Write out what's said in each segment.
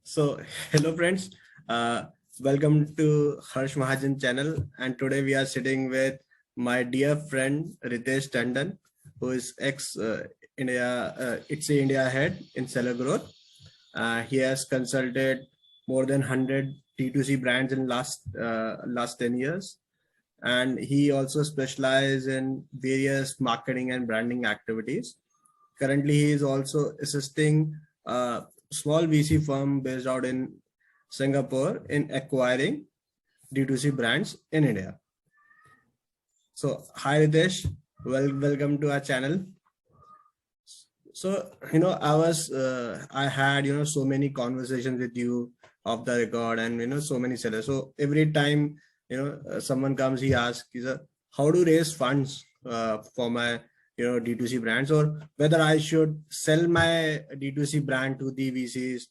So, hello friends, welcome to Harsh Mahajan channel, and today we are sitting with my dear friend Ritesh Tandon, who is ex India, it's a India head in seller growth. He has consulted more than 100 D2C brands in last 10 years, and he also specializes in various marketing and branding activities. Currently, he is also assisting a small VC firm based out in Singapore in acquiring D2C brands in India. So, hi Ritesh, welcome to our channel. So, I had, so many conversations with you off the record and, so many sellers. So every time, someone comes, he asks, how to raise funds for my, D2C brands, or whether I should sell my D2C brand to the VCs,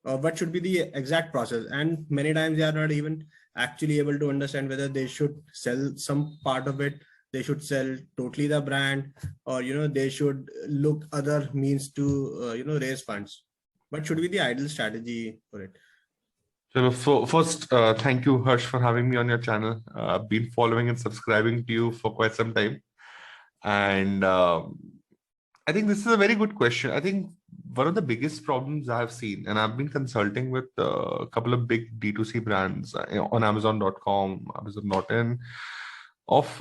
or what should be the exact process. And many times they are not even actually able to understand whether they should sell some part of it, they should sell totally the brand, or they should look other means to raise funds. What should be the ideal strategy for it? So first, thank you, Harsh, for having me on your channel. I've been following and subscribing to you for quite some time. And I think this is a very good question. I think one of the biggest problems I have seen, and I've been consulting with a couple of big D2C brands on Amazon.com, Amazon.in, of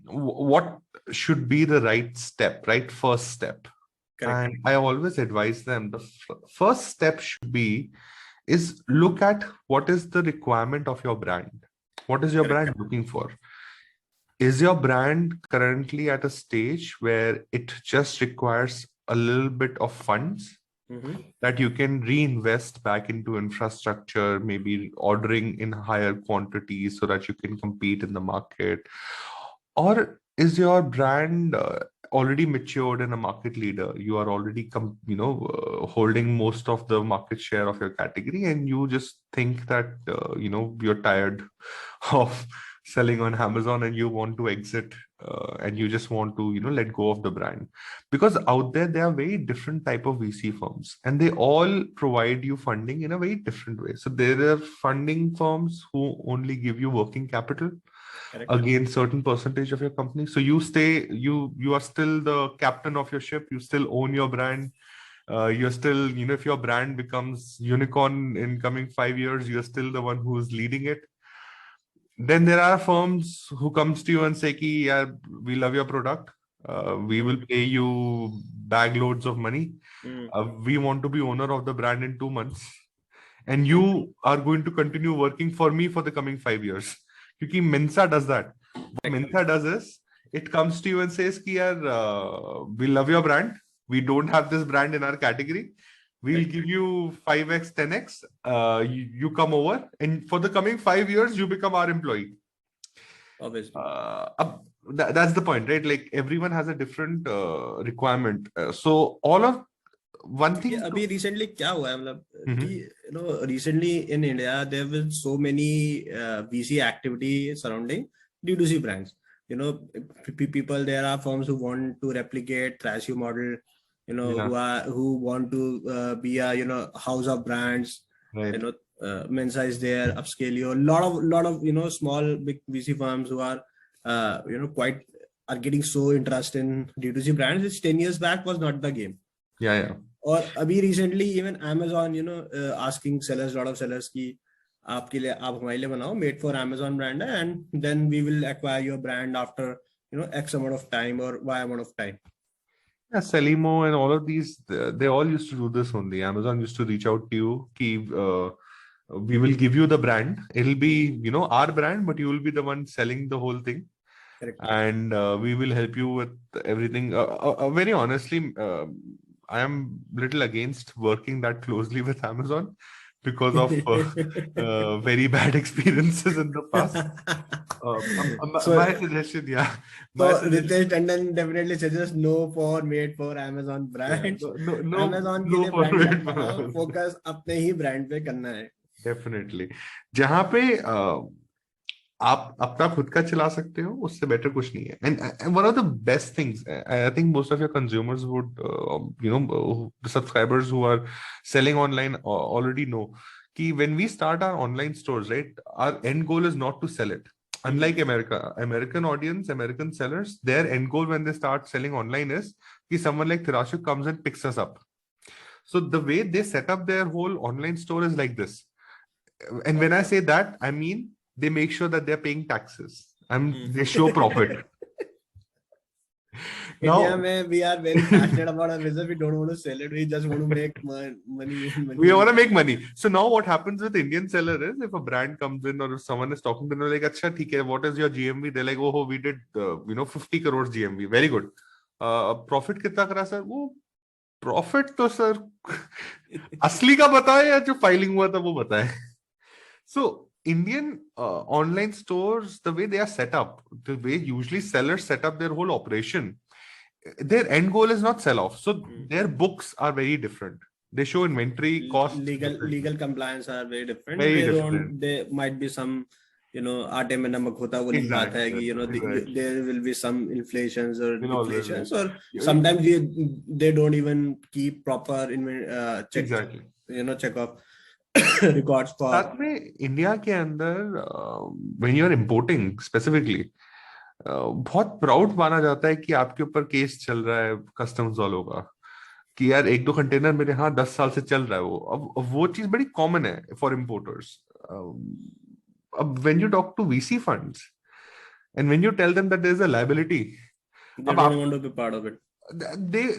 what should be the right step, right? First step. Correct. And I always advise them the first step should be is look at what is the requirement of your brand. What is your brand looking for? Is your brand currently at a stage where it just requires a little bit of funds that you can reinvest back into infrastructure, maybe ordering in higher quantities so that you can compete in the market? Or is your brand already matured and a market leader? You are already holding most of the market share of your category, and you just think that you're tired of selling on Amazon and you want to exit, and you just want to let go of the brand. Because out there are very different type of VC firms, and they all provide you funding in a very different way. So there are funding firms who only give you working capital against certain percentage of your company. So you are still the captain of your ship. You still own your brand. You're still, if your brand becomes unicorn in coming 5 years, you're still the one who's leading it. Then there are firms who comes to you and say, yeah, we love your product. We will pay you bag loads of money. We want to be owner of the brand in 2 months. And you are going to continue working for me for the coming 5 years. Because Mensa does that. What Mensa does is, it comes to you and says, we love your brand. We don't have this brand in our category. We'll give you 5x, 10x. You come over, and for the coming 5 years, you become our employee. Obviously. That's the point, right? Like everyone has a different requirement. So all of one thing. Abhi recently क्या हुआ है मतलब recently in India there have been so many VC activity surrounding D2C brands. People, there are firms who want to replicate Thrasio model, who want to be a house of brands. Right. Mensa is there, Upscaleo, lot of small big VC firms who are are getting so interested in D2C brands, which 10 years back was not the game. Yeah. Or abhi recently even Amazon asking sellers, lot of sellers ki आपके लिए आप हमारे लिए बनाओ, made for Amazon brand है, and then we will acquire your brand after X amount of time or Y amount of time. Yeah, Selimo and all of these, they all used to do this only. Amazon used to reach out to you, we will give you the brand. It'll be our brand, but you will be the one selling the whole thing. Correct. And we will help you with everything. Very honestly, I am little against working that closely with Amazon because of very bad experiences in the past. My suggestion, yeah. Ritesh Tandon definitely suggests no for made for Amazon brand. Yeah, no Amazon के लिए brand बनाओ, focus अपने ही brand पे करना है. Definitely. जहाँ पे आप अपना खुद का चला सकते हो, उससे बेटर कुछ नहीं है. And one of the best things, I think most of your consumers would, subscribers who are selling online already know कि when we start our online stores, right, our end goal is not to sell it. Unlike American audience, American sellers, their end goal when they start selling online is कि someone like Tirashuk comes and picks us up. So the way they set up their whole online store is like this. And when I say that, I mean they make sure that they're paying taxes and they show profit. India, Now, we are very passionate about our business. We don't want to sell it. We just want to make money and money. we want to make money. So now what happens with Indian seller is, if a brand comes in or if someone is talking to them, like, "Acha, theek hai, what is your GMV?" They're like, "Oh, we did 50 crores GMV. Very good. Profit कितना करा sir?" वो profit तो sir असली का बताए या जो filing हुआ था वो बताए. So Indian online stores, the way they are set up, the way usually sellers set up their whole operation, their end goal is not sell off. So their books are very different. They show inventory cost. Legal compliance are very different. Very they different. There might be some, आटे में नमक होता है वो नहीं खाता है कि there will be some inflations or deflations, or sometimes they don't even keep proper check off records for. साथ में इंडिया के अंदर when you are importing specifically, बहुत प्राउड माना जाता है कि आपके ऊपर केस चल रहा है कस्टम्स वालों का कि यार 1-2 कंटेनर मेरे यहाँ 10 साल से चल रहा है. अब वो चीज बड़ी कॉमन है फॉर इम्पोर्टर्स. अब when you talk to VC funds and when you tell them that there is a liability, they don't want to be part of it.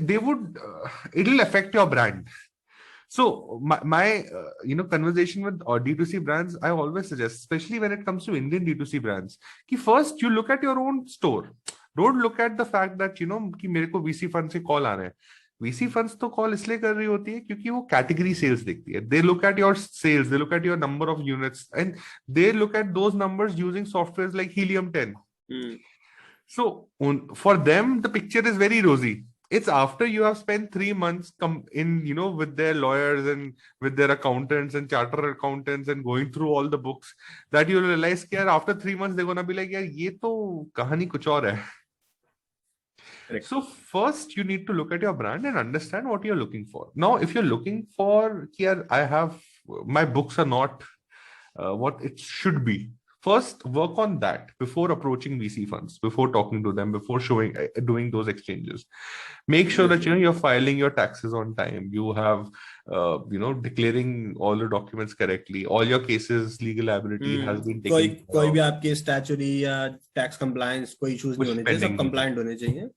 They would, it'll affect your brand. So my conversation with D2C brands, I always suggest, especially when it comes to Indian D2C brands, कि first you look at your own store. Don't look at the fact that कि मेरे को VC funds से call आ रहे हैं. VC funds तो call इसलिए कर रही होती है क्योंकि वो category sales देखती है. They look at your sales, they look at your number of units, and they look at those numbers using softwares like Helium 10. So for them, the picture is very rosy. It's after you have spent 3 months with their lawyers and with their accountants and chartered accountants and going through all the books that you realize that after 3 months they're gonna be like, "Yeah, ये तो कहानी कुछ और है." Correct. So first you need to look at your brand and understand what you're looking for. Now, if you're looking for, my books are not what it should be. First, work on that before approaching VC funds, before talking to them, before doing those exchanges. Make sure that you're filing your taxes on time. You have, declaring all the documents correctly. All your cases, legal liability has been taken. कोई भी आपके statutory या tax compliance कोई issues नहीं होने चाहिए, सब compliant होने चाहिए.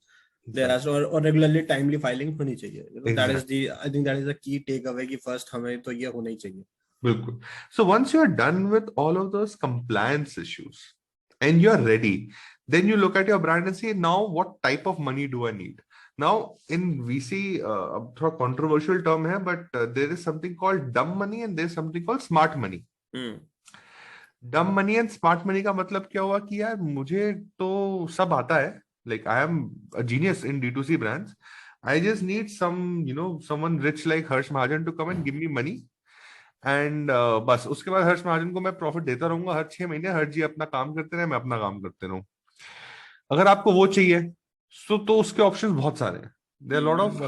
There are or regularly timely filing होनी चाहिए. I think that is the key takeaway कि first हमें तो ये होना ही चाहिए. So once you're done with all of those compliance issues and you're ready, then you look at your brand and say, now what type of money do I need? Now in VC, a controversial term hai, but there is something called dumb money and there's something called smart money. Dumb money and smart money का मतलब क्या हुआ कि यार मुझे तो सब आता है. Like I am a genius in D2C brands. I just need someone rich like Harsh Mahajan to come and give me money. And बस उसके बाद हर्ष महाजन को मैं प्रॉफिट देता रहूंगा हर 6 महीने. हर्ष जी अपना काम करते रहे, मैं अपना काम करते रहूं. अगर आपको वो चाहिए तो उसके ऑप्शंस बहुत सारे हैं. There are lot of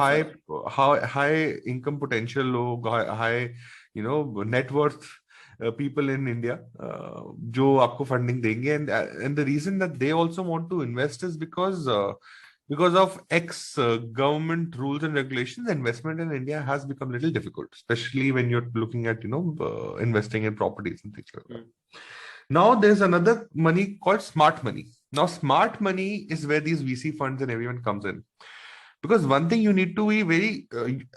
high income potential लोग, high net worth people in India जो आपको फंडिंग देंगे. and the reason that they also want to invest is because of government rules and regulations, investment in India has become a little difficult, especially when you're looking at, investing in properties and things like that. Now there's another money called smart money. Now smart money is where these VC funds and everyone comes in. Because one thing you need to be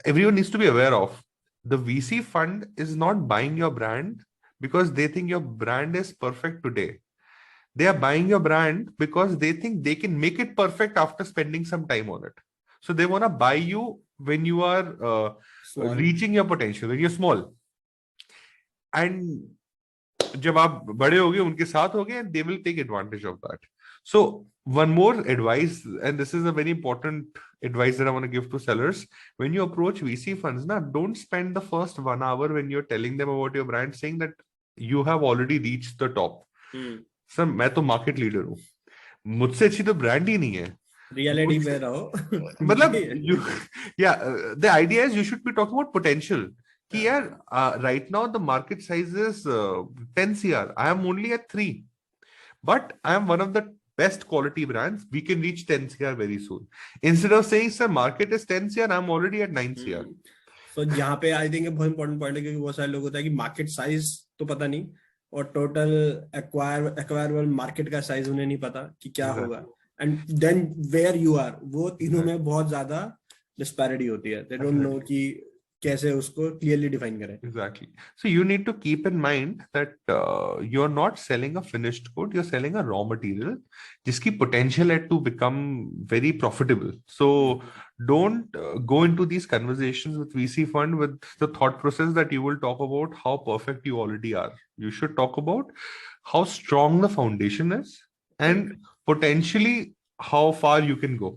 everyone needs to be aware of, the VC fund is not buying your brand because they think your brand is perfect today. They are buying your brand because they think they can make it perfect after spending some time on it. So they want to buy you when you are reaching your potential, when you're small. And जब आप बड़े होगे उनके साथ होगे, they will take advantage of that. So one more advice, and this is a very important advice that I want to give to sellers. When you approach VC funds, don't spend the first 1 hour when you're telling them about your brand saying that you have already reached the top. Sir मैं तो market leader हूँ, मुझसे अच्छी तो brand ही नहीं है। Reality पे रहो। मतलब you, yeah, the idea is you should be talking about potential. कि यार right now the market size is 10 CR. I am only at 3, but I am one of the best quality brands. We can reach 10 CR very soon. Instead of saying sir market is 10 CR, I am already at 9 CR. So यहाँ पे I think बहुत important point है, क्योंकि बहुत सारे लोग होता है कि मार्केट साइज तो पता नहीं और टोटल एक्वायरेबल मार्केट का साइज उन्हें नहीं पता कि क्या होगा, and then where you are, वो तीनों में बहुत ज्यादा डिस्पैरिटी होती है. दे डोंट नो कि कैसे उसको क्लियरली डिफाइन करें. Exactly. So you need to keep in mind that you're not selling a finished good, you're selling a raw material जिसकी potential है to become very profitable. So don't go into these conversations with VC fund with the thought process that you will talk about how perfect you already are. You should talk about how strong the foundation is and potentially how far you can go.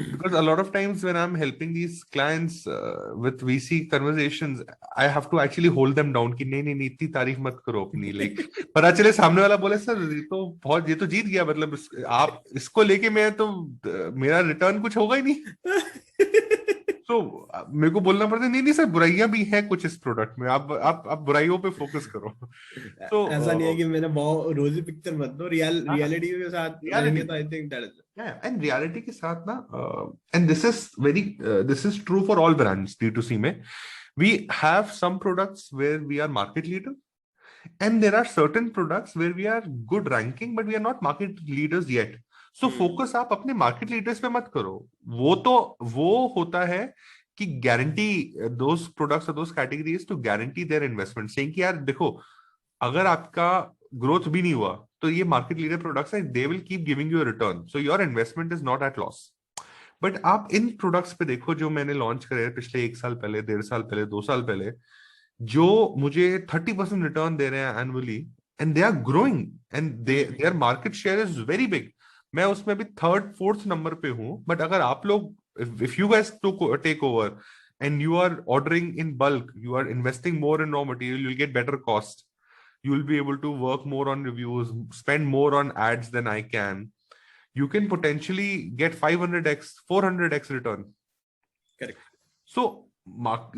Because a lot of times when I'm helping these clients with VC conversations, I have to actually hold them down कि नहीं नहीं नहीं इतनी तारीफ मत करो अपनी, like पता चले सामने वाला बोले सर ये तो जीत गया, मतलब आप इसको लेके मैं तो मेरा रिटर्न कुछ होगा ही नहीं. तो मेरे को बोलना पड़ता है नहीं नहीं सर बुराइयां भी हैं कुछ इस प्रोडक्ट में, आप बुराइयों पे फोकस करो. तो ऐसा नहीं है कि मैंने बहुत रोजी पिक्चर मत दो, रियलिटी के साथ रहेंगे तो I think that is and reality के साथ ना, and this is true for all brands D2C में. We have some products where we are market leader and there are certain products where we are good ranking but we are not market leaders yet. So focus आप अपने market leaders पे मत करो. वो होता है कि guarantee those products or those categories to guarantee their investment, saying कि यार देखो अगर आपका growth भी नहीं हुआ तो ये market leader products हैं, they will keep giving you a return, so your investment is not at loss. But आप इन प्रोडक्ट्स पे देखो जो मैंने लॉन्च करे पिछले 1 साल पहले, 1.5 साल पहले, 2 साल पहले, जो मुझे 30% रिटर्न दे रहे हैं annually and they are growing and their market share is very big. मैं उसमें भी 3rd 4th नंबर पे हूं. बट अगर आप लोग if you guys take over and you are ordering in bulk, you are investing more in raw material, you will get better cost, you will be able to work more on reviews, spend more on ads than I can. You can potentially get 500x 400x return. Correct. So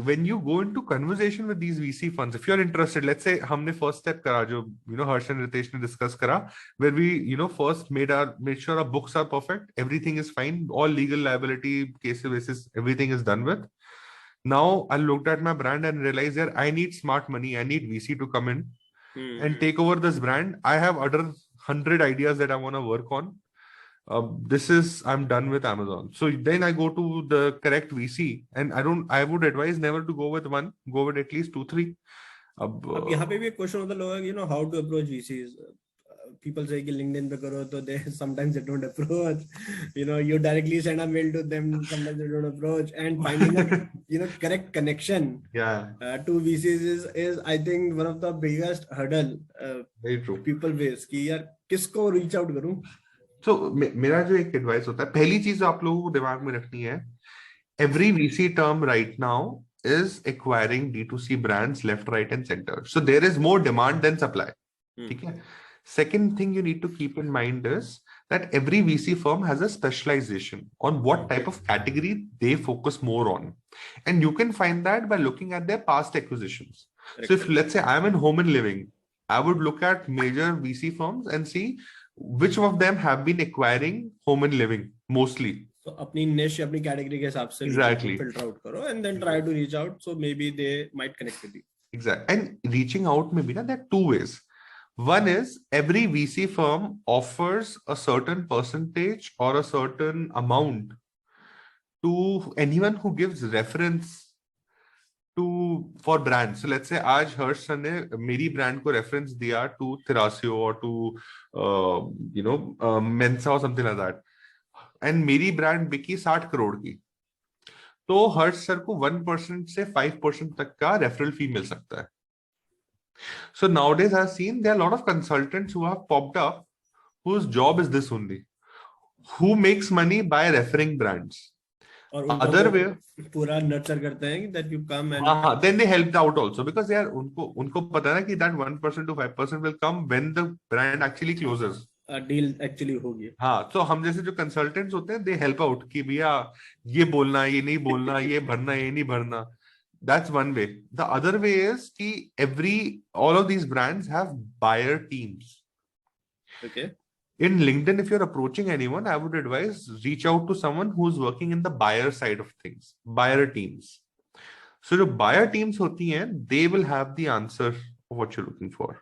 when you go into conversation with these VC funds, if you're interested, let's say हमने first step करा जो Harsh and Ritesh ने discuss करा, where we first made sure our books are perfect, everything is fine, all legal liability cases basis, everything is done with. Now I looked at my brand and realized that I need smart money, I need VC to come in and take over this brand. I have other 100 ideas that I want to work on. I'm done with Amazon. So then I go to the correct VC, and I would advise never to go with one, go with at least 2-3. अब यहाँ पे भी एक question होता है लोगों, how to approach VCs. People say कि LinkedIn पे करो तो they sometimes they don't approach. You directly send a mail to them, sometimes they don't approach, and finding a correct connection to VCs is I think one of the biggest hurdle. Very true. People face कि यार किसको reach out करूं. So मेरा जो एक advice होता है, पहली चीज आप लोगों को दिमाग में रखनी है, every VC term right now is acquiring D2C brands left, right and center. So there is more demand than supply. ठीक है. Second thing you need to keep in mind is that every VC firm has a specialization on what type of category they focus more on. And you can find that by looking at their past acquisitions. So if let's say I'm in home and living, I would look at major VC firms and see which of them have been acquiring home and living mostly. So अपनी niche, अपनी category के हिसाब से filter out करो and then try to reach out. So maybe they might connect with you. Exactly. And reaching out maybe there are 2 ways. One is every VC firm offers a certain percentage or a certain amount to anyone who gives reference for brands. So let's say आज हर्ष sir ने मेरी brand को reference दिया to Therasio or to Mensa or something like that, and मेरी brand बिकी 60 करोड़ की, तो हर्ष sir को 1% से 5% तक का रेफरल फी मिल सकता है. So nowadays I've seen there are a lot of consultants who have popped up whose job is this only, who makes money by referring brands. और उनको Other वो way, पूरा नर्चर करते हैं कि that you come and हाँ, then they helped out also because यार उनको पता है ना कि that 1% to 5% will come when the brand actually closes. Deal actually होगी. हाँ, तो हम जैसे जो कंसल्टेंट्स होते हैं, दे हेल्प आउट कि भैया ये बोलना, ये नहीं बोलना, ये भरना, ये नहीं भरना. That's one way. The other way is कि all of these brands have buyer teams. Okay. In LinkedIn, if you're approaching anyone, I would advise reach out to someone who's working in the buyer side of things, buyer teams. So जो buyer teams होती हैं, they will have the answer of what you're looking for.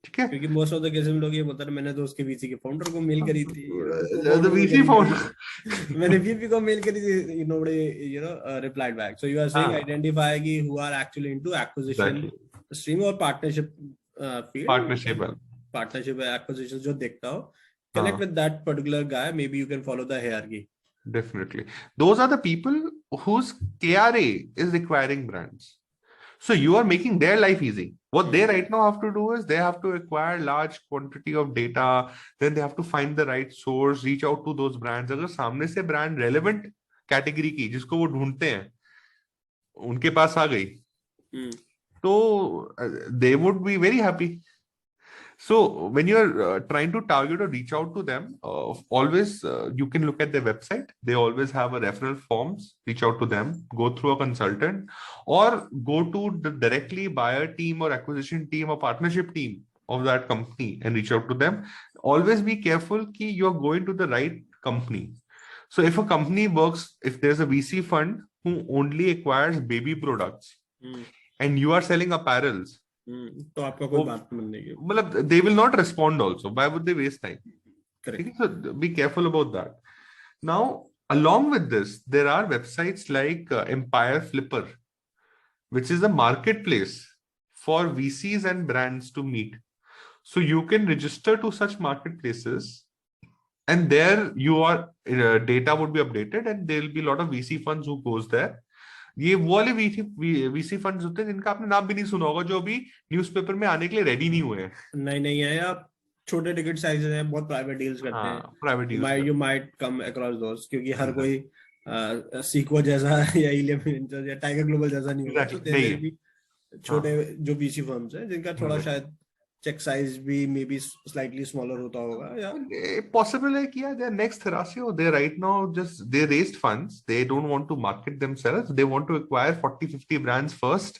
ठीक है? क्योंकि most of the cases में लोग ये बोलते हैं मैंने तो उसके वीसी के फाउंडर को मेल करी थी, The VC founder. मैंने वीपी को मेल करी थी, nobody replied back. So you are saying identify कि who are actually into acquisition stream और partnership field. Partnership acquisition जो देखता हो, connect with that particular guy. Maybe you can follow the hierarchy. Definitely. Those are the people whose KRA is requiring brands. So you are making their life easy. What they right now have to do is they have to acquire large quantity of data. Then they have to find the right source, reach out to those brands. अगर सामने से brand relevant category की जिसको वो ढूंढते हैं, उनके पास आ गई, तो they would be very happy. So when you're trying to target or reach out to them, always you can look at their website. They always have a referral forms. Reach out to them, go through a consultant, or go to the directly buyer team or acquisition team or partnership team of that company and reach out to them. Always be careful that you're going to the right company. So if a company works, if there's a VC fund who only acquires baby products and you are selling apparels, तो आपका कोई बात नहीं, मतलब they will not respond also. Why would they waste time? Correct. So be careful about that. Now, along with this, there are websites like Empire Flipper, which is a marketplace for VCs and brands to meet. So you can register to such marketplaces, and there your data would be updated, and there will be a lot of VC funds who goes there. ये वो वाले VC funds होते हैं जिनका आपने नाम भी नहीं सुना होगा, जो अभी न्यूज़पेपर में आने के लिए रेडी नहीं हुए हैं. नहीं है, आप छोटे टिकट साइज हैं, बहुत प्राइवेट डील्स करते हैं. Private deals you might come across those, क्योंकि हर कोई सीक्वो जैसा या इलियम या टाइगर ग्लोबल जैसा नहीं होगा. छोटे जो वीसी फर्म्स हैं जिनका थोड़ा शायद check size भी maybe slightly smaller होता होगा, या possible है कि their next Thrasio, they right now they raised funds. They don't want to market themselves. They want to acquire 40-50 brands first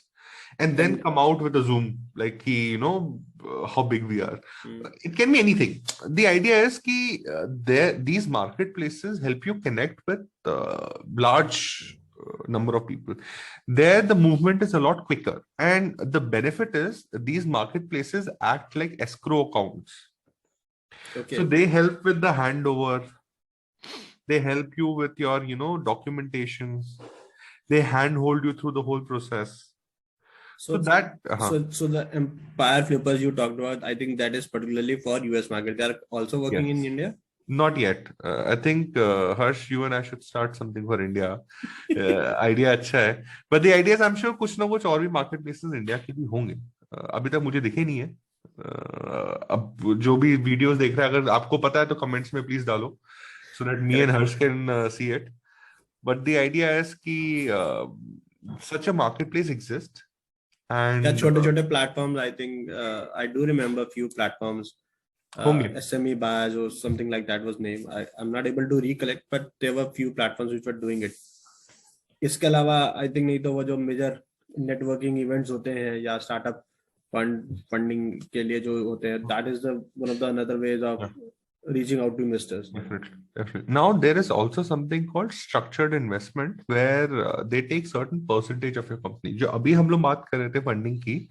and then come out with a zoom, like how big we are. It can be anything. The idea is these marketplaces help you connect with large number of people. There the movement is a lot quicker, and the benefit is these marketplaces act like escrow accounts. Okay. So they help with the handover, they help you with your documentation, they handhold you through the whole process. So the Empire Flippers you talked about, I think that is particularly for US market. They are also working in India. Not yet. I think Harsh, you and I should start something for India. Idea अच्छा है. But the idea is, I'm sure कुछ ना कुछ और भी marketplaces India के भी होंगे. अभी तक मुझे दिखे नहीं है. अब जो भी वीडियोस देख रहे हैं, अगर आपको पता है तो कमेंट्स में प्लीज डालो, so that me and Harsh can see it. But the idea is कि such a marketplace exists. And छोटे-छोटे platforms, I think I do remember few platforms. SME Buyers or something like that was named. I'm not able to recollect, but there were few platforms which were doing it. इसके अलावा I think नहीं तो वो जो major networking events होते हैं या startup funding के लिए जो होते हैं, that is one of the another ways of reaching out to investors. Definitely. Now there is also something called structured investment where they take certain percentage of your company. जो अभी हम लोग बात कर रहे थे funding की,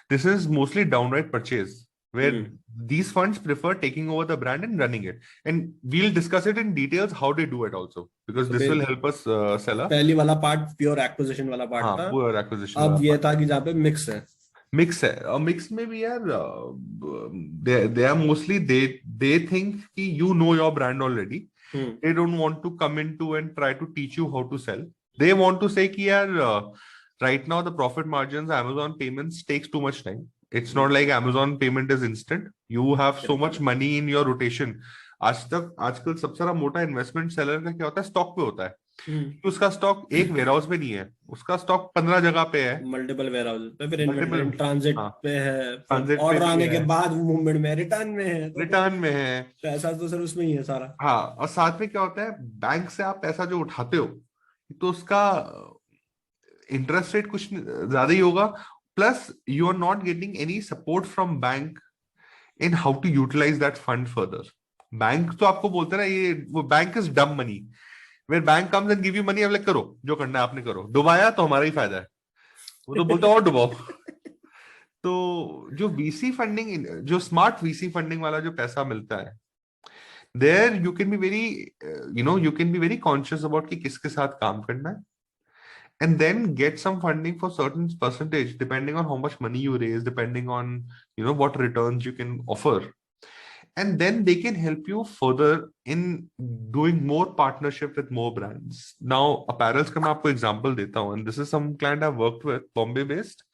this is mostly downright purchase, where these funds prefer taking over the brand and running it. And we'll discuss it in details how they do it also, because this will help us sell a... पहली वाला part pure acquisition वाला part था. Pure acquisition. अब ये था कि जहाँ पे mix है. Mix है. और mix में भी यार, they are mostly, they think कि you know your brand already. They don't want to come into and try to teach you how to sell. They want to say कि यार, right now the profit margins, Amazon payments takes too much time. It's not like Amazon payment is instant. You have so much money in your rotation. आजकल सबसे सारा मोटा investment seller का क्या होता है, स्टॉक पे होता है. उसका स्टॉक एक वेयरहाउस में नहीं है, उसका स्टॉक 15 जगह पे है, मल्टीपल वेयर हाउस पे, फिर इन्वेंटरी मल्टीपल, इन ट्रांजिट हाँ, पे है, फिर ट्रांजिट पे ऑर्डर भी आने के है, बाद मूवमेंट में, रिटर्न में है, तो फिर रिटर्न में है। पैसा तो सर उसमें ही है सारा। हाँ, और साथ में क्या होता है, बैंक से आप पैसा जो उठाते हो तो उसका इंटरेस्ट रेट कुछ ज्यादा ही होगा, plus you are not getting any support from bank in how to utilise that fund further. Bank तो आपको बोलते हैं ना, ये वो bank is dumb money, where bank comes and give you money, अब लाइक करो जो करना है आपने करो, डुबाया तो हमारा ही फायदा है, वो तो बोलते हैं और डुबाओ। तो जो वीसी फंडिंग, जो स्मार्ट वीसी फंडिंग वाला जो पैसा मिलता है, there you can be very, you can be very conscious about कि किसके साथ काम करना है, and then get some funding for certain percentage depending on how much money you raise, depending on what returns you can offer, and then they can help you further in doing more partnership with more brands. Now apparels ka main aapko example deta hu, and this is some client I've worked with, Bombay based.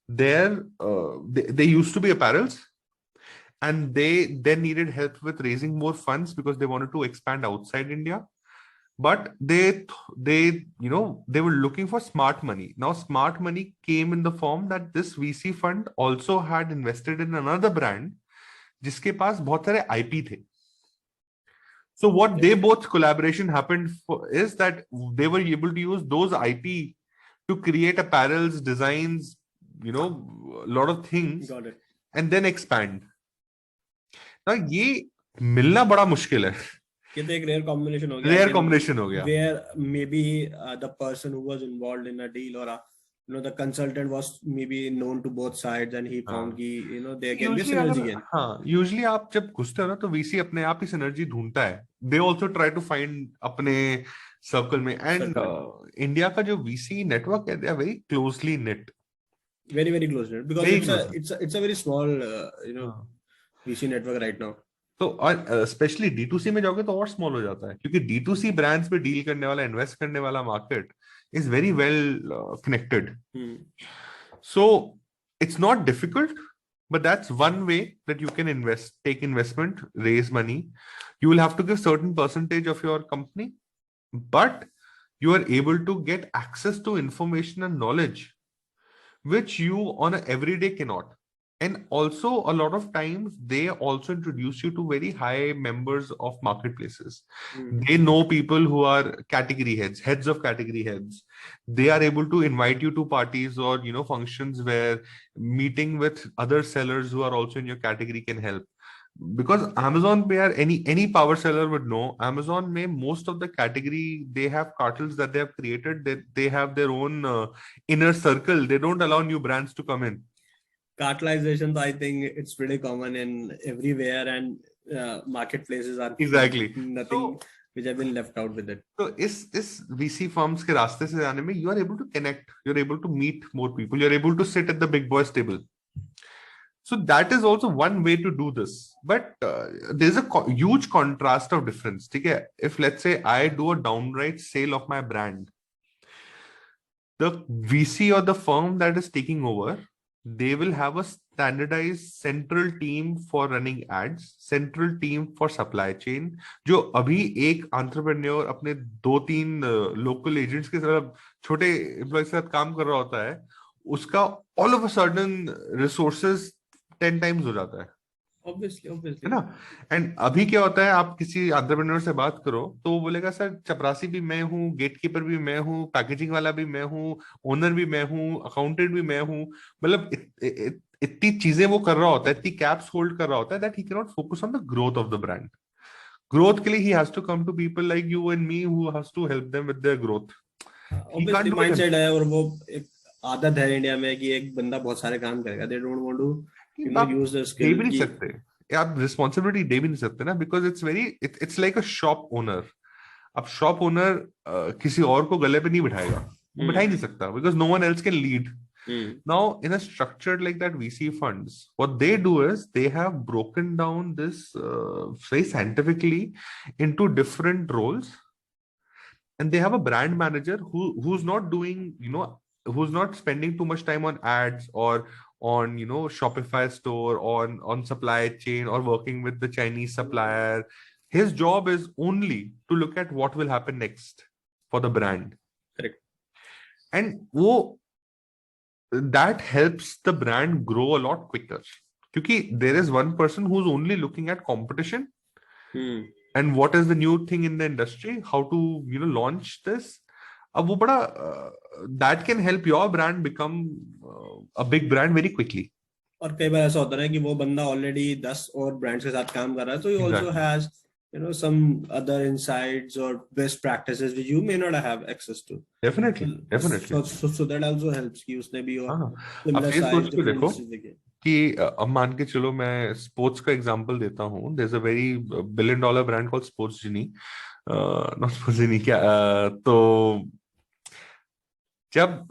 There they used to be apparels, and they then needed help with raising more funds because they wanted to expand outside India, but they were looking for smart money. Now smart money came in the form that this VC fund also had invested in another brand जिसके पास बहुत सारे IP थे. So what they both collaboration happened for is that they were able to use those IP to create apparels, designs, a lot of things, Got it. and then expand. Now ये मिलना बड़ा मुश्किल है, ये तो एक rare combination हो गया, रेयर कॉम्बिनेशन हो गया, where maybe the person who was involved in a deal, or the consultant was maybe known to both sides, and he found कि there can be a usually synergy अगर, gain. हाँ, usually आप जब घुसते हो ना तो वीसी अपने आप ही सिनर्जी ढूंढता है, they also try to find अपने सर्कल में, एंड इंडिया का जो वीसी नेटवर्क है, they are very closely knit, very very close knit, because very it's a close. it's a very small VC network right now. तो और specially D2C में जाओगे तो और स्मॉल हो जाता है, क्योंकि D2C ब्रांड्स पे डील करने वाला, इन्वेस्ट करने वाला market is very well connected. So it's not difficult, but that's one way that you can take investment, raise money. You will have to give certain percentage of your company, but you are able to get access to information and knowledge which you on an everyday cannot. And also a lot of times they also introduce you to very high members of marketplaces. They know people who are category heads of category heads. They are able to invite you to parties or functions where meeting with other sellers who are also in your category can help. Because Amazon pay, any power seller would know, Amazon may most of the category, they have cartels that they have created, that they have their own inner circle. They don't allow new brands to come in. Cartelization, I think it's pretty common in everywhere, and marketplaces are Exactly. nothing which have been left out with it. So इस VC firms के रास्ते से जाने में, you are able to connect, you are able to meet more people, you are able to sit at the big boys table. So that is also one way to do this. But there's a huge contrast of difference. ठीक है? If let's say I do a downright sale of my brand, the VC or the firm that is taking over, they will have a standardized central team for running ads, central team for supply chain. जो अभी एक entrepreneur अपने 2-3 local agents के साथ, छोटे employees के साथ काम कर रहा होता है, उसका all of a sudden resources 10 times हो जाता है. Obviously. है ना? एंड अभी क्या होता है, आप किसी एंटरप्रेन्योर से बात करो तो वो बोलेगा सर चपरासी भी मैं हूँ, गेटकीपर भी मैं हूँ, पैकेजिंग वाला भी मैं हूँ, ओनर भी मैं हूँ, अकाउंटेंट भी मैं हूँ. मतलब इतनी चीजें वो कर रहा होता है, इतनी कैप्स होल्ड कर रहा होता है, that he can not focus on the growth of the brand. Growth के लिए he has to come to people like you and me who has to help them with their growth. Obviously mindset है, और वो एक आदत है India में कि एक बंदा बहुत सारे काम करेगा. They don't want to use the they भी नहीं स्किल. सकते, आप रिस्पॉन्सिबिलिटी दे भी नहीं सकते ना, because it's like a shop owner. अब शॉप ओनर किसी और को गले पे नहीं बिठाएगा, वो बिठा ही नहीं सकता, because no one else can lead. Now in a structure like that, VC funds, what they do is they have broken down this very scientifically into different roles, and they have a brand manager who's not doing, who's not spending too much time on ads or on Shopify store, on supply chain, or working with the Chinese supplier. His job is only to look at what will happen next for the brand. Correct. And that helps the brand grow a lot quicker. Because there is one person who's only looking at competition and what is the new thing in the industry, how to launch this. अब वो बड़ा that can help your brand become a big brand very quickly. और कई बार ऐसा होता है कि वो बंदा ऑलरेडी 10 और ब्रांड्स के साथ काम कर रहा है, तो he also has some other insights or best practices which you may not have access to. Definitely. So that also helps कि उसने भी अब ये सोच के देखो कि अब मान के चलो मैं स्पोर्ट्स का एग्जांपल देता हूँ. There's a very $1 billion brand called Sports Genie. Not Sports Genie क्या तो जब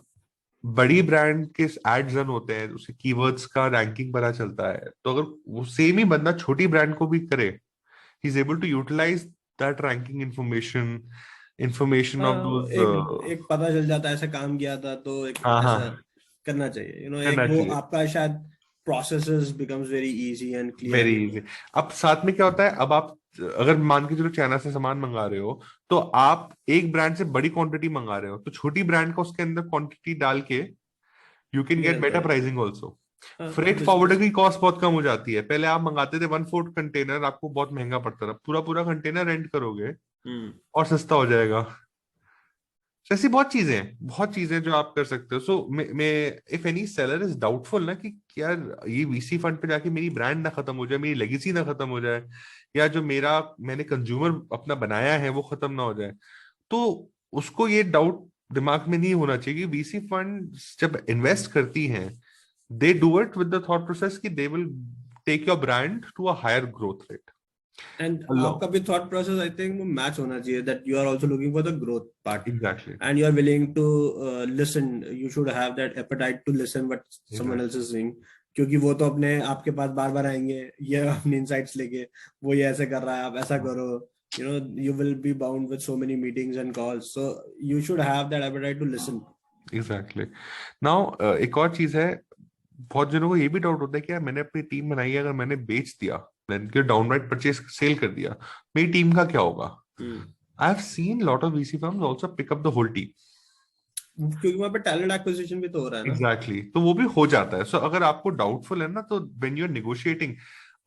बड़ी ब्रांड के एड्स रन होते हैं, उसके कीवर्ड्स का रैंकिंग पता चलता है, तो अगर वो सेम ही बंदा छोटी ब्रांड को भी करे, he is able to utilize that ranking information of those एक पता चल जाता है ऐसा काम किया था, तो एक ऐसा करना चाहिए, एक वो आपका शायद processes becomes very easy and clear. Very easy. अब साथ में क्या होता है, अब आप अगर मान के चलो चाइना से सामान मंगा रहे हो, तो आप एक ब्रांड से बड़ी क्वांटिटी मंगा रहे हो, तो छोटी ब्रांड का उसके अंदर क्वांटिटी डाल के you can get better pricing also. Freight forwarder की कॉस्ट बहुत कम हो जाती है. पहले आप मंगाते थे 1/4 कंटेनर, आपको बहुत महंगा पड़ता था. पूरा कंटेनर रेंट करोगे और सस्ता हो जाएगा. ऐसी बहुत चीजें जो आप कर सकते हो. So if any seller is doubtful ना कि यार ये वीसी फंड पे जाके मेरी ब्रांड ना खत्म हो जाए, मेरी लेगेसी ना खत्म हो जाए, या जो मैंने कंज्यूमर अपना बनाया है वो खत्म ना हो जाए, तो उसको ये डाउट दिमाग में नहीं होना चाहिए कि वीसी फंड जब इन्वेस्ट करती हैं, they do it with the thought process कि they will take your brand to a higher growth rate. And आपका भी thought process I think वो match होना चाहिए, that you are also looking for the growth part. Exactly. And you are willing to listen. You should have that appetite to listen what someone else is saying. क्योंकि वो तो अपने आपके पास बार आएंगे, ये अपनी insights लेके, वो ये ऐसे कर रहा है, आप ऐसा करो. You will be bound with so many meetings and calls. So you should have that appetite to listen. Exactly. Now एक और चीज है, बहुत जनों को ये भी डाउट होता है कि यार मैंने अपनी टीम बनाई है, अगर मैंने बेच दिया, डाउनराइट परचेज सेल कर दिया, मेरी टीम का क्या होगा? I have seen lot of VC firms also pick up the whole team, क्योंकि वहां पे टैलेंट एक्विजिशन भी तो हो रहा है ना. एग्जैक्टली. तो वो भी हो जाता है. सो अगर आपको डाउटफुल है ना, तो व्हेन यू आर नेगोशिएटिंग,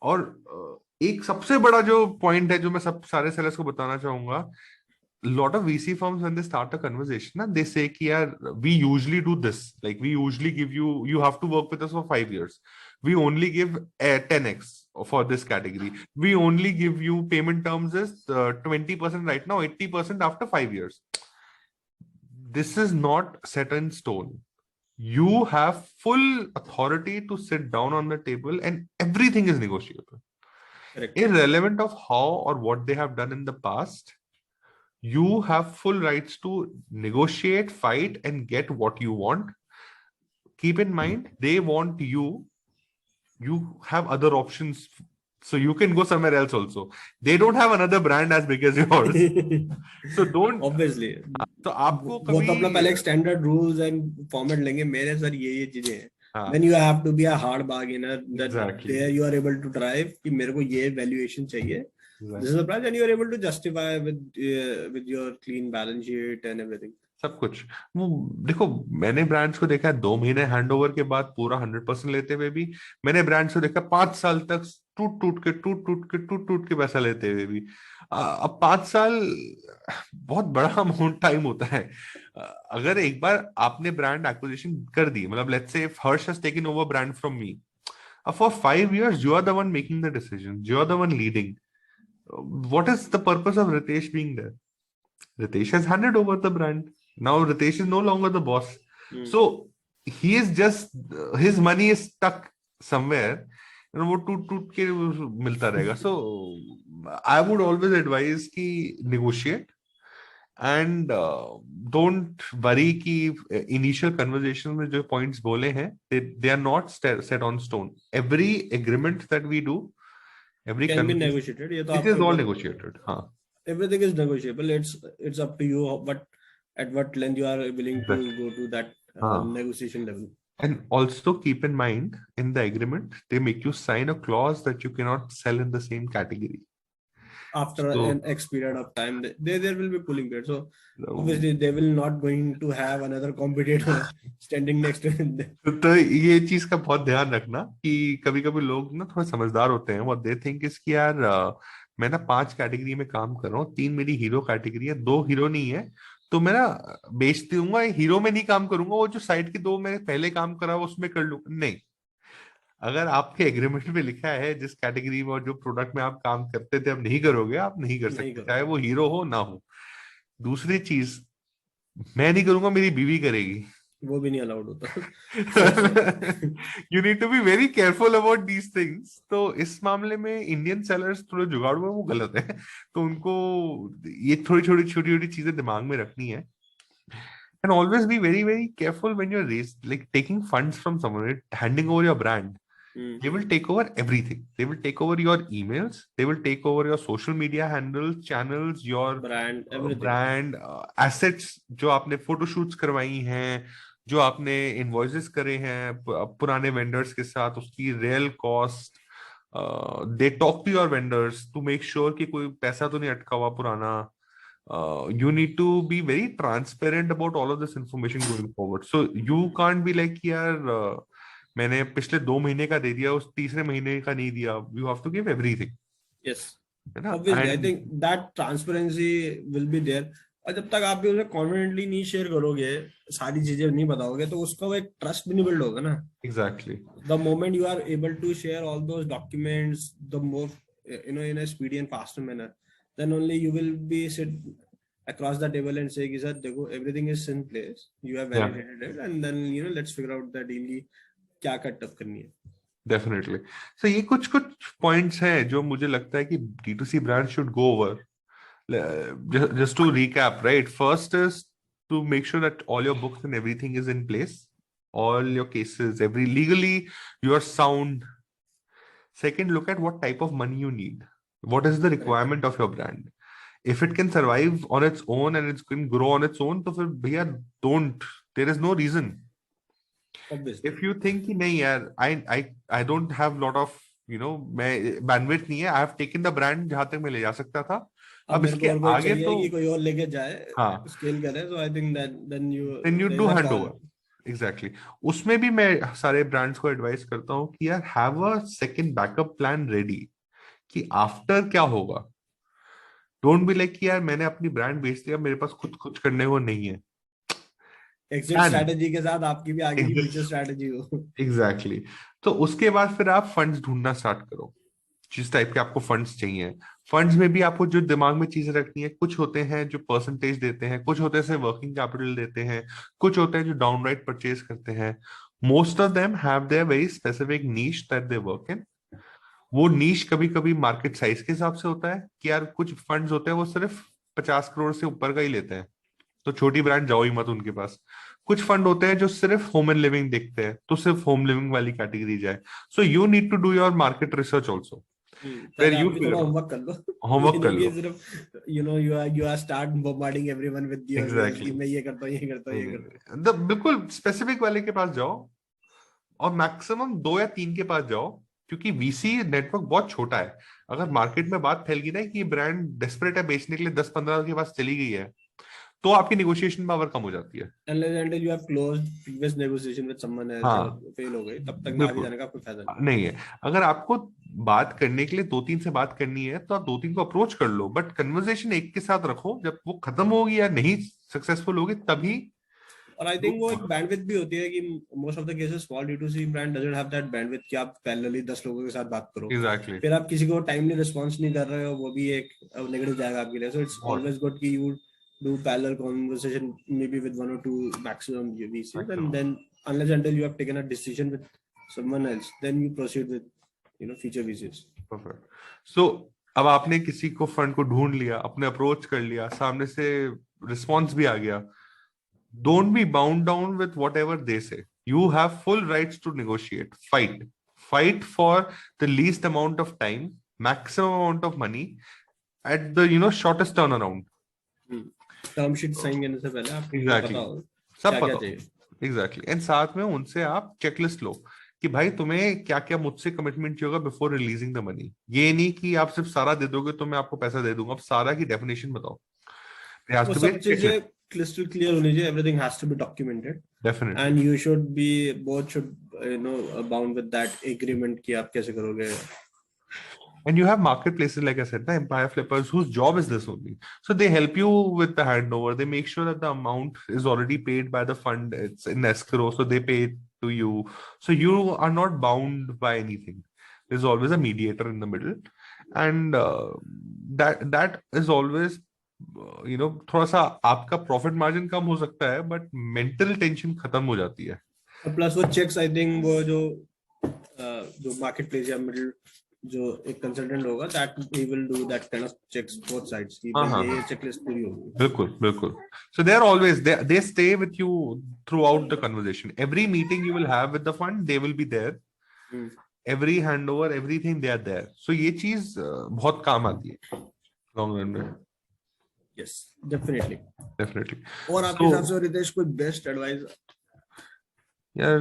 और एक सबसे बड़ा जो पॉइंट है जो मैं सब सारे सेलर्स को बताना चाहूंगा, lot of VC firms when they start a conversation, they say कि यार we usually do this, like we usually give you have to work with us for 5 years, we only give 10x for this category, we only give you payment terms is 20% right now, 80% after 5 years. This is not set in stone. You have full authority to sit down on the table and everything is negotiable. Correct. Irrelevant of how or what they have done in the past, you have full rights to negotiate, fight, and get what you want. Keep in mind, they want you. You have other options, so you can go somewhere else also. They don't have another brand as big as yours, so don't. Obviously. तो आपको वो तो अपना पहले standard rules and format लेंगे. मेरे sir ये चीजें हैं. Then you have to be a hard bargainer. That exactly. There you are able to drive कि मेरे को ये valuation चाहिए. Exactly. This is the price, and you are able to justify with your clean balance sheet and everything. सब कुछ. वो देखो, मैंने ब्रांड्स को देखा है 2 महीने हैंडओवर के बाद पूरा 100% लेते हुए भी. मैंने ब्रांड्स को देखा 5 साल तक टूट के पैसा लेते हुए भी. अब 5 साल बहुत बड़ा अमाउंट टाइम होता है. अगर एक बार आपने ब्रांड एक्विजिशन कर दी, मतलब let's say if Harsh has taken over brand from me, for 5 years you are the one making the decisions, you are the one leading. What is the purpose of Ritesh being there? Ritesh has handed over the brand. Now Ritesh is no longer the boss. So he is just, his money is stuck somewhere. वो टूट के मिलता रहेगा. So I would always advise कि negotiate and don't worry कि initial conversation में जो points बोले हैं, they are not set on stone. Every agreement that we do, every can be negotiated. It is all negotiated. Everything is negotiable. It's up to you at what length you are willing to go to that negotiation level. And also keep in mind, in the agreement they make you sign a clause that you cannot sell in the same category. after So an X period of time, there will be cooling period. So obviously they will not going to have another competitor standing next to them. तो ये चीज का बहुत ध्यान रखना कि कभी कभी लोग ना थोड़े समझदार होते हैं, वो दे थिंक इसकी यार मैं ना 5 कैटेगरी में काम कर रहा हूँ, 3 मेरी हीरो कैटेगरी है, 2 हीरो नहीं है, तो मैं ना बेच दूंगा, हीरो में नहीं काम करूंगा, वो जो साइड की 2 मैंने पहले काम करा उसमें कर लूँ। नहीं, अगर आपके एग्रीमेंट में लिखा है जिस कैटेगरी में और जो प्रोडक्ट में आप काम करते थे, अब नहीं करोगे, आप नहीं कर नहीं सकते, करो, चाहे वो हीरो हो ना हो। दूसरी चीज, मैं नहीं करूंगा, मेरी बीवी करेगी। वो भी नहीं अलाउड होता। You need to be very careful about these things. तो इस मामले में इंडियन सेलर्स थोड़े जुगाड़ू है, वो गलत है। तो उनको ये थोड़ी छोटी छोटी छोटी चीजें दिमाग में रखनी है। And always be very, very careful when you're like taking funds from someone, handing over your brand. They will take over everything. They will take over your emails. They will take over your social media handles, channels, your brand, everything. brand assets जो आपने photo shoots करवाई हैं, जो आपने invoices करे हैं पुराने vendors के साथ, उसकी real cost, they talk to your vendors to make sure कि कोई पैसा तो नहीं अटका हुआ पुराना। You need to be very transparent about all of this information going forward. So you can't be like यार मैंने पिछले 2 महीने का दे दिया, उस तीसरे महीने का नहीं दिया। You have to give everything. Yes, है ना? obviously I And think that transparency will be there. और जब तक आप भी उसे कॉन्फिडेंटली नहीं शेयर करोगे, सारी चीजें नहीं बताओगे, तो उसका वो एक ट्रस्ट भी नहीं बिल्ड होगा ना। exactly. The moment you are able to share all those documents, the more in a speedy and faster manner, then only you will be sit across the table and say कि sir देखो everything is in place, you have validated it, and then let's figure out the deal की क्या cut up करनी है। Definitely. So ये कुछ points हैं जो मुझे लगता है कि D2C brand should go over. Just to recap, right? First is to make sure that all your books and everything is in place, all your cases, every legally you are sound. Second, look at what type of money you need. What is the requirement of your brand? If it can survive on its own and it can grow on its own, तो फिर भैया don't. There is no reason. Obviously. If you think कि नहीं यार, I don't have lot of मैं bandwidth नहीं है, I have taken the brand जहां तक मैं ले जा सकता था, अब इसके आगे तो कि कोई और लेके जाए, हाँ, स्केल करे, so I think that then you do hand over. Exactly. उसमें भी मैं सारे ब्रांड्स को एडवाइस करता हूँ कि यार have a second backup plan ready, कि आफ्टर क्या होगा। डोंट बी लाइक कि यार मैंने अपनी ब्रांड बेच दिया, मेरे पास खुद कुछ करने को नहीं है। एग्जिट स्ट्रेटजी के साथ आपकी भी आगे की फ्यूचर स्ट्रेटजी हो। एग्जैक्टली। तो उसके बाद फिर आप फंड्स ढूंढना स्टार्ट करो, जिस टाइप के आपको फंड्स चाहिए। फंड्स में भी आपको जो दिमाग में चीजें रखनी है, कुछ होते हैं जो परसेंटेज देते हैं, कुछ होते हैं वर्किंग कैपिटल देते हैं, कुछ होते हैं जो डाउनराइट परचेज करते हैं। Most of them have their very specific niche that they work in. वो नीश कभी कभी मार्केट साइज के हिसाब से होता है कि यार कुछ फंड्स होते हैं वो सिर्फ 50 करोड़ से ऊपर का ही लेते हैं, तो छोटी ब्रांड जाओ ही मत उनके पास। कुछ फंड होते हैं जो सिर्फ होम एंड लिविंग देखते हैं, तो सिर्फ होम लिविंग वाली कैटेगरी जाए। So you need to do your market research also, where you homework कर लो, होमवर्क कर लो। सिर्फ you are start bombarding everyone with your Exactly. मैं ये करता हूँ, ये करता हूँ, ये करता हूँ। बिल्कुल स्पेसिफिक वाले के पास जाओ, और मैक्सिमम 2 या 3 के पास जाओ, क्योंकि वीसी नेटवर्क बहुत छोटा है। अगर मार्केट में बात फैल गई ना कि ब्रांड डेस्परेट है बेचने के लिए, 10-15 के पास चली गई है, तो आपकी नेगोशिएशन पावर कम हो जाती है। Unless until you have closed previous negotiation with someone else, हाँ, फेल हो गई, तब तक आगे जाने का कोई फायदा नहीं है। अगर आपको बात करने के लिए 2-3 से बात करनी है, तो आप 2-3 को अप्रोच कर लो, बट कन्वर्सेशन एक के साथ रखो। जब वो खत्म होगी या नहीं सक्सेसफुल होगी तभी। और आई थिंक वो एक बैंडविड्थ भी होती है कि most of the cases small D2C brand doesn't have that bandwidth कि आप पैरेलली 10 लोगों के साथ बात करो। Exactly. फिर आप किसी को टाइमली रिस्पांस नहीं कर रहे हो, वो भी एक नेगेटिव जाएगा आपके लिए। सो इट्स ऑलवेज गुड कि you do parallel conversation maybe with 1 or 2 maximum VCs, and then unless until you have taken a decision with someone else, then you proceed with future VCs. Perfect. So अब आपने किसी को fund को ढूंढ लिया, अपने approach कर लिया, सामने से रिस्पॉन्स भी आ गया, don't be bound down with whatever they say. You have full rights to negotiate. Fight for the least amount of time, maximum amount of money at the shortest turnaround. Term sheet sign करने से पहले आपको Exactly. पता हो सब क्या पता क्या चाहिए। एग्जैक्टली। एंड साथ में उनसे आप चेकलिस्ट लो कि भाई तुम्हें क्या क्या मुझसे कमिटमेंट चाहिए होगा बिफोर रिलीजिंग द मनी। ये नहीं कि आप सिर्फ सारा दे दोगे तो मैं आपको पैसा दे दूंगा। अब सारा की डेफिनेशन बताओ। There has वो to be a सब checklist. चीजें क्रिस्टल क्लियर होनी चाहिए, everything has to be documented Definitely. And you should be both should bound with that agreement कि आप कैसे करोगे. And you have marketplaces, like I said, the Empire Flippers, whose job is this only. So they help you with the handover. They make sure that the amount is already paid by the fund. It's in escrow, so they pay it to you. So you are not bound by anything. There's always a mediator in the middle, and that is always, थोड़ा सा आपका profit margin कम हो सकता है, but mental tension खत्म हो जाती है. प्लस वो चेक्स आई थिंक वो जो मार्केट प्लेस या मिडिल जो एक कंसल्टेंट होगा that he will do that kind of checks both sides की ये चेकलिस्ट पूरी होगी. बिल्कुल बिल्कुल. So they are always they stay with you throughout the conversation. Every meeting you will have with the fund, they will be there. Every handover, everything, they are there. So ये चीज बहुत काम आती है लॉन्ग रन में. Yes, definitely. और आपके हिसाब से रितेश कोई बेस्ट एडवाइस? यार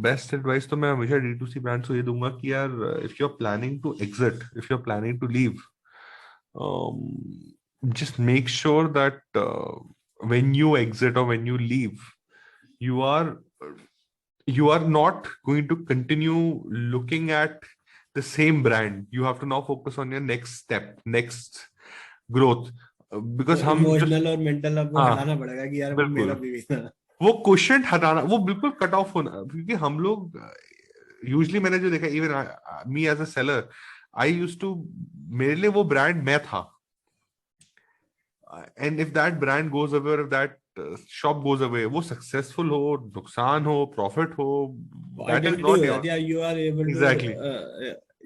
बेस्ट एडवाइस तो मैं हमेशा D2C ब्रांड्स को ये दूंगा कि यार if you are planning to exit, if you are planning to leave, just make sure that when you exit or when you leave, you are not going to continue looking at the same brand. You have to now focus on your next step, next growth. Because हम emotional और mental अब हटाना पड़ेगा कि यार मेरा भी वो क्वेश्चन हटाना, वो बिल्कुल कट ऑफ होना. क्योंकि हम लोग यूजुअली, मैंने जो देखा, even me as a seller, I used to, मेरे लिए वो ब्रांड मैं था. And if that brand goes away, और if that shop goes away, वो सक्सेसफुल हो, नुकसान हो, प्रॉफिट हो, that is not your. You are able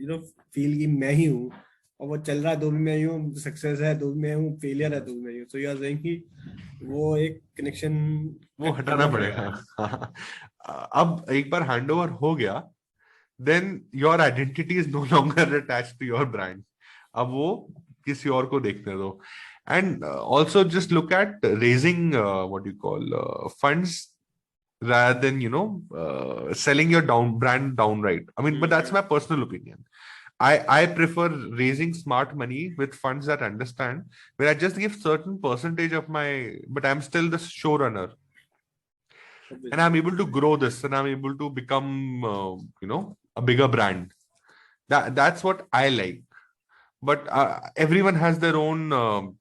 to feel कि मैं ही हूँ, और वो चल रहा है तो भी मैं ही हूँ, सक्सेस है तो भी मैं हूँ, फेलियर है तो भी मैं ही हूँ. सो यू आर सेइंग कि वो एक कनेक्शन वो हटाना पड़ेगा. अब एक बार हैंडओवर हो गया, then your identity is no longer attached to your brand. अब वो किसी और को देखने दो. And also just look at raising what you call funds rather than selling your brand downright. I mean, but that's my personal opinion. I prefer raising smart money with funds that understand, where I just give certain percentage of my, but I'm still the showrunner, and I'm able to grow this, and I'm able to become a bigger brand. That's what I like. But everyone has their own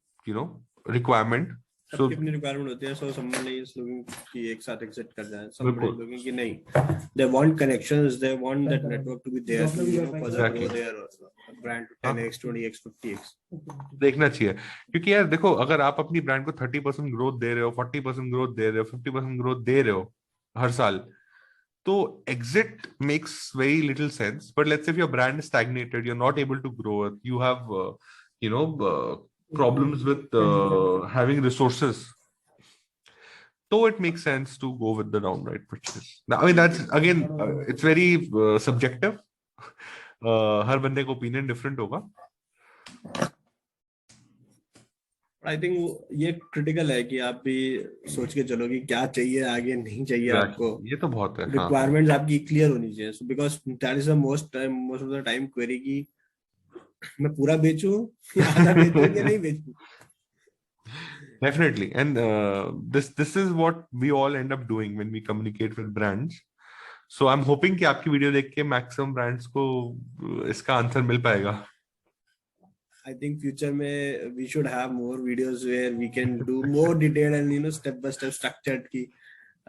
requirement. So अपनी requirement होती है. So someone is looking कि एक साथ exit कर जाए, someone is looking कि नहीं, they want connections, they want that network to be there to further grow their brand to 10x 20x 50x. देखना चाहिए. क्योंकि यार देखो, अगर आप अपनी ब्रांड को 30% ग्रोथ दे रहे हो, 40% ग्रोथ दे रहे हो, 50% ग्रोथ दे रहे हो हर साल, तो exit makes very little sense. But let's say if your brand is stagnated, you're not able to grow it, you have problems with having resources, so it makes sense to go with the downright purchase. Now, I mean, that's again it's very subjective. हर बंदे का opinion different होगा. I think ये critical है कि आप भी सोच के चलो कि क्या चाहिए आगे, नहीं चाहिए आपको. ये तो बहुत है. रिक्वायरमेंट्स आपकी क्लियर होनी चाहिए. So because that is the most of the time query की मैं पूरा बेचूं या आधा बेचूं या नहीं बेचूं. Definitely. And this is what we all end up doing when we communicate with brands. So I'm hoping कि आपकी वीडियो देख के मैक्सिमम ब्रांड्स को इसका आंसर मिल पाएगा. I think future में we should have more videos where we can do more detailed and step by step structured कि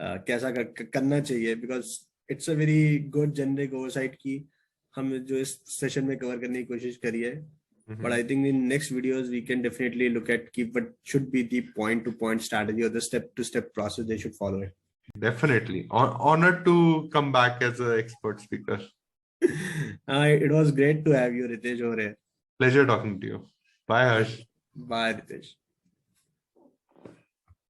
कैसा करना चाहिए, because it's a very good generic oversight कि हम जो इस सेशन में कवर करने की कोशिश करी है. But I think in next videos we can definitely look at what should be the point to point strategy or the step to step process they should follow it. Definitely. Honored to come back as an expert speaker. It was great to have you, Ritesh, over here. Pleasure talking to you. Bye, Harsh. Bye, Ritesh.